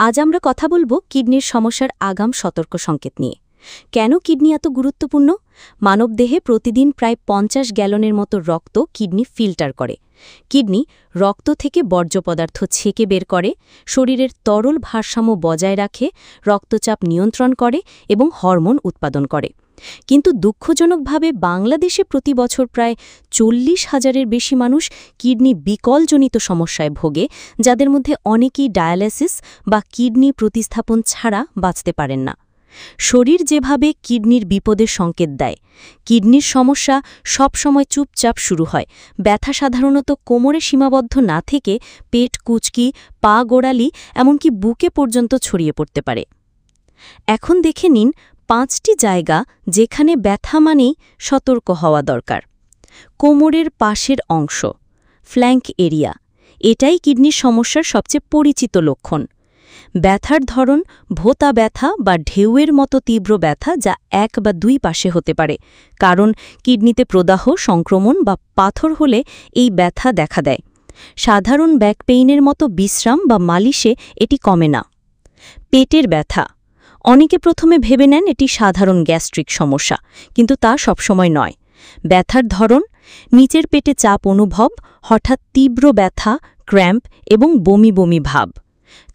আজ আমরা কথা বলবো কিডনির সমস্যার আগাম সতর্ক সংকেত নিয়ে। কেন কিডনি এত গুরুত্বপূর্ণ? মানবদেহে প্রতিদিন প্রায় ৫০ গ্যালনের মতো রক্ত কিডনি ফিল্টার করে। কিডনি রক্ত থেকে বর্জ্য পদার্থ ছেঁকে বের করে, শরীরের তরল ভারসাম্য বজায় রাখে, রক্তচাপ নিয়ন্ত্রণ করে এবং হরমোন উৎপাদন করে। কিন্তু দুঃখজনকভাবে বাংলাদেশে প্রতি বছর প্রায় ৪০,০০০-এর বেশি মানুষ কিডনি বিকলজনিত সমস্যায় ভোগে, যাদের মধ্যে অনেকেই ডায়ালাইসিস বা কিডনি প্রতিস্থাপন ছাড়া বাঁচতে পারেন না। শরীর যেভাবে কিডনির বিপদের সংকেত দেয়, কিডনির সমস্যা সবসময় চুপচাপ শুরু হয়। ব্যথা সাধারণত কোমরে সীমাবদ্ধ না থেকে পেট, কুঁচকি, পা, গোড়ালি এমনকি বুকে পর্যন্ত ছড়িয়ে পড়তে পারে। এখন দেখে নিন ৫টি জায়গা যেখানে ব্যথা মানেই সতর্ক হওয়া দরকার। কোমরের পাশের অংশ, ফ্ল্যাঙ্ক এরিয়া, এটাই কিডনির সমস্যার সবচেয়ে পরিচিত লক্ষণ। ব্যথার ধরন ভোঁতা ব্যথা বা ঢেউয়ের মতো তীব্র ব্যথা, যা এক বা দুই পাশে হতে পারে। কারণ কিডনিতে প্রদাহ, সংক্রমণ বা পাথর হলে এই ব্যথা দেখা দেয়। সাধারণ ব্যাক পেইনের মতো বিশ্রাম বা মালিশে এটি কমে না। পেটের ব্যথা, অনেকে প্রথমে ভেবে নেন এটি সাধারণ গ্যাস্ট্রিক সমস্যা, কিন্তু তা সবসময় নয়। ব্যথার ধরন নিচের পেটে চাপ অনুভব, হঠাৎ তীব্র ব্যথা, ক্র্যাম্প এবং বমি বমি ভাব।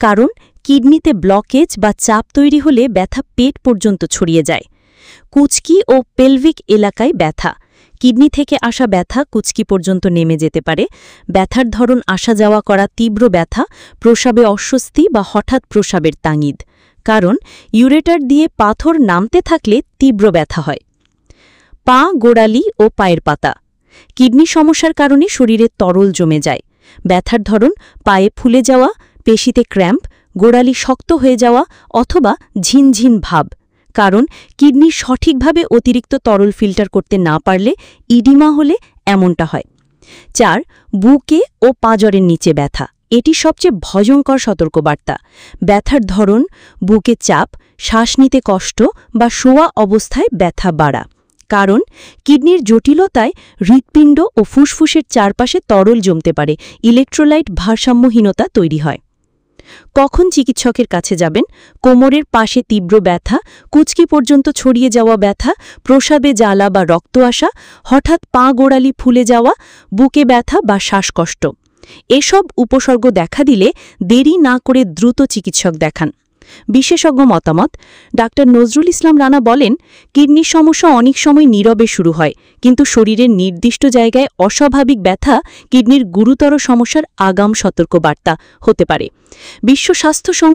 কারণ কিডনিতে ব্লকেজ বা চাপ তৈরি হলে ব্যথা পেট পর্যন্ত ছড়িয়ে যায়। কুঁচকি ও পেলভিক এলাকায় ব্যথা, কিডনি থেকে আসা ব্যথা কুঁচকি পর্যন্ত নেমে যেতে পারে। ব্যথার ধরন আসা যাওয়া করা তীব্র ব্যথা, প্রস্রাবে অস্বস্তি বা হঠাৎ প্রস্রাবের তাঙিদ। কারণ ইউরেটার দিয়ে পাথর নামতে থাকলে তীব্র ব্যথা হয়। পা, গোড়ালি ও পায়ের পাতা, কিডনি সমস্যার কারণে শরীরে তরল জমে যায়। ব্যথার ধরন পায়ে ফুলে যাওয়া, পেশিতে ক্র্যাম্প, গোড়ালি শক্ত হয়ে যাওয়া অথবা ঝিনঝিন ভাব। কারণ কিডনি সঠিকভাবে অতিরিক্ত তরল ফিল্টার করতে না পারলে ইডিমা হলে এমনটা হয়। ৪. বুকে ও পাঁজরের নিচে ব্যথা, এটি সবচেয়ে ভয়ঙ্কর সতর্কবার্তা। ব্যথার ধরন বুকে চাপ, শ্বাস নিতে কষ্ট বা শোয়া অবস্থায় ব্যথা বাড়া। কারণ কিডনির জটিলতায় হৃৎপিণ্ড ও ফুসফুসের চারপাশে তরল জমতে পারে, ইলেকট্রোলাইট ভারসাম্যহীনতা তৈরি হয়। কখন চিকিৎসকের কাছে যাবেন? কোমরের পাশে তীব্র ব্যথা, কুঁচকি পর্যন্ত ছড়িয়ে যাওয়া ব্যথা, প্রস্রাবে জ্বালা বা রক্ত আসা, হঠাৎ পা গোড়ালি ফুলে যাওয়া, বুকে ব্যথা বা শ্বাসকষ্ট। এসব উপসর্গ দেখা দিলে দেরি না করে দ্রুত চিকিৎসক দেখান। বিশেষজ্ঞ মতামত: ডাক্তার নজরুল ইসলাম রানা বলেন, কিডনির সমস্যা অনেক সময় নীরবে শুরু হয়, কিন্তু শরীরের নির্দিষ্ট জায়গায় অস্বাভাবিক ব্যথা কিডনির গুরুতর সমস্যার আগাম সতর্কবার্তা হতে পারে। বিশ্ব স্বাস্থ্য